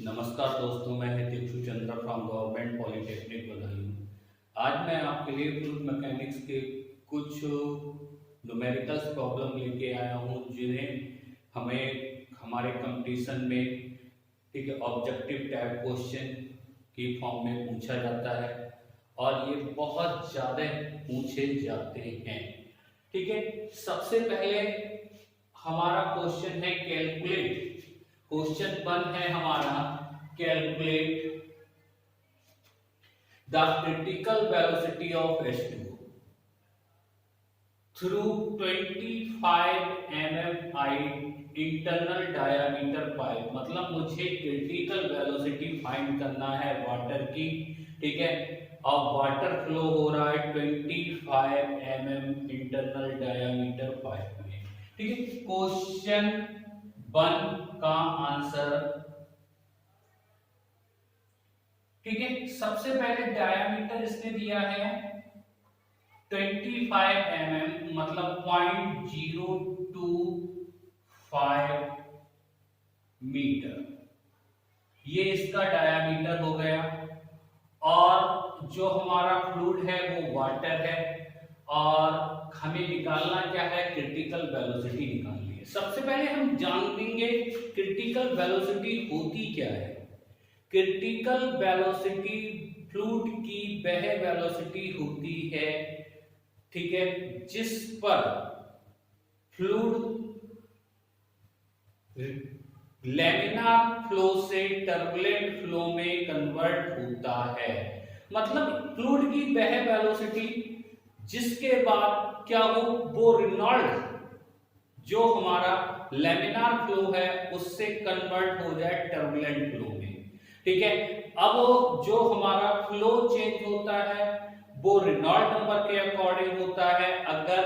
नमस्कार दोस्तों, मैं Hiteshu Chandra from government polytechnic Badaun. आज मैं आपके लिए फ्लूइड मैकेनिक्स के कुछ न्यूमेरिकल्स प्रॉब्लम लेके आया हूं, जिन्हें हमें हमारे कंपटीशन में ठीक है ऑब्जेक्टिव टाइप क्वेश्चन की फॉर्म में पूछा जाता है और ये बहुत ज़्यादा पूछे जाते हैं। ठीक है, सबसे पहले हमारा क्वेश्चन है कैलकुलेट। क्वेश्चन 1 है हमारा calculate the critical velocity of H2O through 25 mm internal diameter pipe. मतलब मुझे क्रिटिकल वेलोसिटी फाइंड करना है वाटर की। ठीक है, अब वाटर फ्लो हो रहा है 25 mm इंटरनल डायामीटर पाइप में। ठीक है, क्वेश्चन 1 का आंसर। ठीक है, सबसे पहले डायामीटर इसने दिया है 25 mm, मतलब 0.025 मीटर। ये इसका डायामीटर हो गया। और जो हमारा फ्लूइड है वो वाटर है और हमें निकालना क्या है, क्रिटिकल वेलोसिटी निकालनी है। सबसे पहले हम जान लेंगे क्रिटिकल वेलोसिटी होती क्या है। क्रिटिकल वेलोसिटी फ्लूइड की वह वेलोसिटी होती है, ठीक है, जिस पर फ्लूइड लैमिनार फ्लो से टर्बुलेंट फ्लो में कन्वर्ट होता है। मतलब फ्लूइड की वह वेलोसिटी जिसके बाद क्या हो, वो रेनॉल्ड जो हमारा लैमिनार फ्लो है उससे कन्वर्ट हो जाए टर्बुलेंट फ्लो में। ठीक है, अब जो हमारा फ्लो चेंज होता है वो रेनॉल्ड नंबर के अकॉर्डिंग होता है। अगर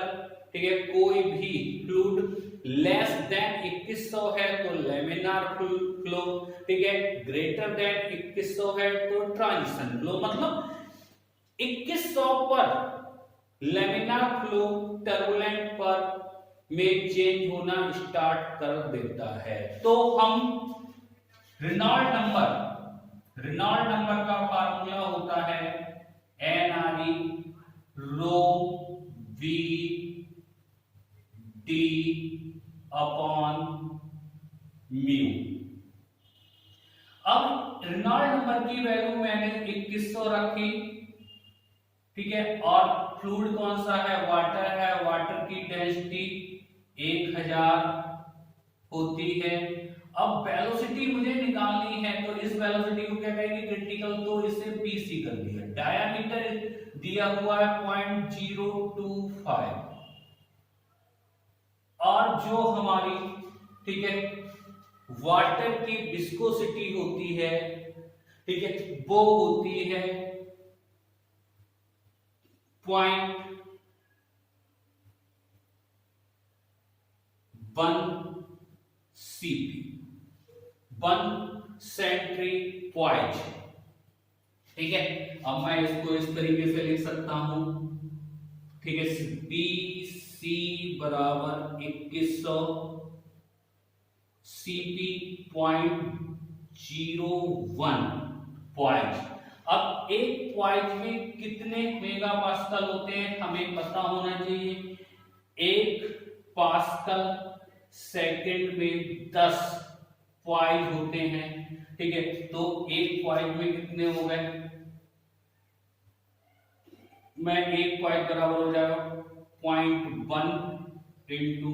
ठीक है कोई भी फ्लूइड लेस देन 2100 है तो लैमिनार फ्लो, ठीक है, ग्रेटर देन 2100 है तो ट्रांजिशन फ्लो। मतलब 2100 पर लैमिनार फ्लो टर्बुलेंट पर में चेंज होना स्टार्ट कर देता है। तो हम रेनॉल्ड नंबर का फार्मूला होता है NRE rho V D upon mu. अब रेनॉल्ड नंबर की वैल्यू मैंने 2100 रखी। ठीक है, और फ्लूइड कौन सा है, वाटर है। वाटर की डेंसिटी 1000 होती है। अब वेलोसिटी मुझे निकालनी है तो इस वेलोसिटी को क्या कहेंगे, क्रिटिकल, तो इसे पीसी कर दिया। डायामीटर दिया हुआ है 0.025 और जो हमारी ठीक है वाटर की विस्कोसिटी होती है, ठीक है, वो होती है 0.1 cp, 1 सेंट्रीफ्यूज। ठीक है, अब मैं इसको इस तरीके से लिख सकता हूं। ठीक है, BC बराबर 2100, CP 0.01 पॉइंट। अब एक पॉइंट में कितने मेगा पास्कल होते हैं हमें पता होना चाहिए। एक पास्कल सेकंड में 10 पॉइंट होते हैं। ठीक है, तो एक पॉइंट में कितने हो गए, मैं एक पॉइंट बराबर हो जाएगा 0.1 इंटू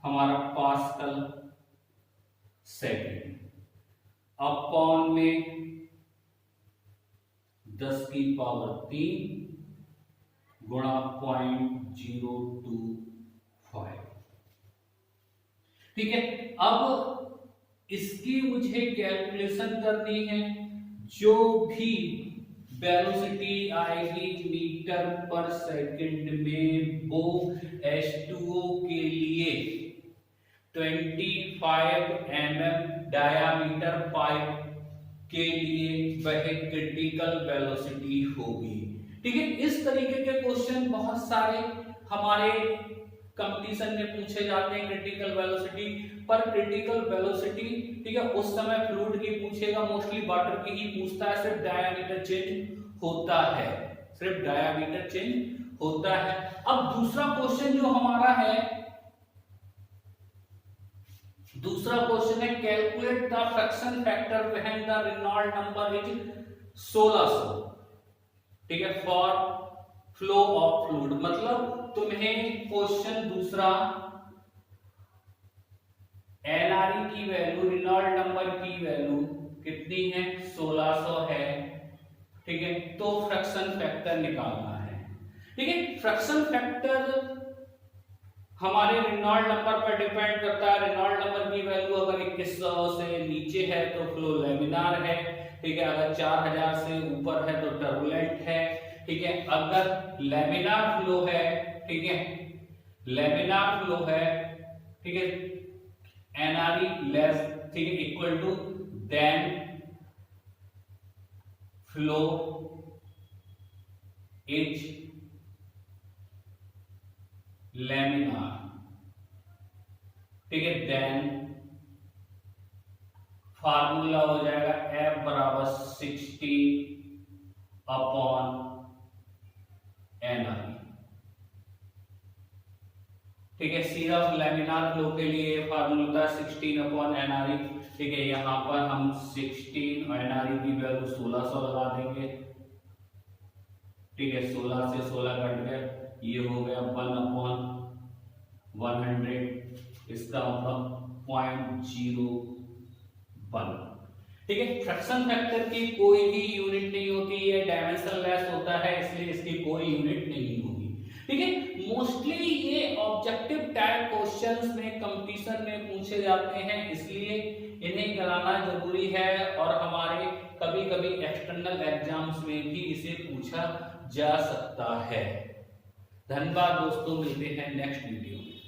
हमारा पास्कल सेकंड अपॉन में 10 की पावर 3 गुणा 0.025। ठीक है, अब इसकी मुझे कैलकुलेशन करनी है। जो भी वेलोसिटी आएगी मीटर पर सेकंड में वो H2O के लिए 25 mm डायामीटर पाइप के लिए वह क्रिटिकल वेलोसिटी होगी। ठीक है, इस तरीके के क्वेश्चन बहुत सारे हमारे कंपटीशन में पूछे जाते हैं क्रिटिकल वेलोसिटी पर। पर क्रिटिकल वेलोसिटी, ठीक है, उस समय फ्लूइड की पूछेगा, मोस्टली वाटर की ही पूछता है, सिर्फ डायमीटर चेंज होता है, सिर्फ डायमीटर चेंज होता है। अब दूसरा क्वेश्चन जो हमारा है, दूसरा क्वेश्चन है calculate the fraction factor when the Reynold number is 1600, ठीक है, फॉर फ्लो ऑफ फ्लूइड। मतलब तुम्हें क्वेश्चन दूसरा एनआरई की वैल्यू, रेनॉल्ड नंबर की वैल्यू कितनी है, 1600 है, ठीक है, तो फ्रैक्शन फैक्टर निकालना है, ठीक है। फ्रैक्शन फैक्टर हमारे रेनॉल्ड नंबर पर डिपेंड करता है। रेनॉल्ड नंबर की वैल्यू अगर 2100 से नीचे है तो फ्लो लेमिनार है, ठीक है, अगर 4000 से ऊपर है तो टर्बुलेंट है, ठीक है। अगर लेमिनार फ्लो है, ठीक है, लेमिनार फ्लो है, ठीक है, एनआरई लेस, ठीक है, equal to then flow is laminar, ठीक है, देन फार्मूला हो जाएगा F बराबर 60 अपॉन एनआरई, ठीक है। सिर्फ लेमिनार फ्लो के लिए फार्मूला था 16 अपॉन एनआरई, ठीक है। यहां पर हम 16 और एनआरई की वैल्यू 1600 लगा देंगे, ठीक है, 16 से 16 कट गए, ये हो गया 1 अपॉन 100, इसका मतलब 0.01, ठीक है। फ्रैक्शन फैक्टर की कोई भी यूनिट नहीं होती है, डायमेंशन लेस होता है, इसलिए इसकी कोई यूनिट नहीं होगी, ठीक है। मोस्टली ये ऑब्जेक्टिव टाइप क्वेश्चंस में कंपटीशन में पूछे जाते हैं, इसलिए इन्हें कराना जरूरी है, और हमारे कभी कभी एक्सटर्नल एग्जाम्स में भी इसे पूछा जा सकता है। धन्यवाद दोस्तों, मिलते हैं नेक्स्ट वीडियो में।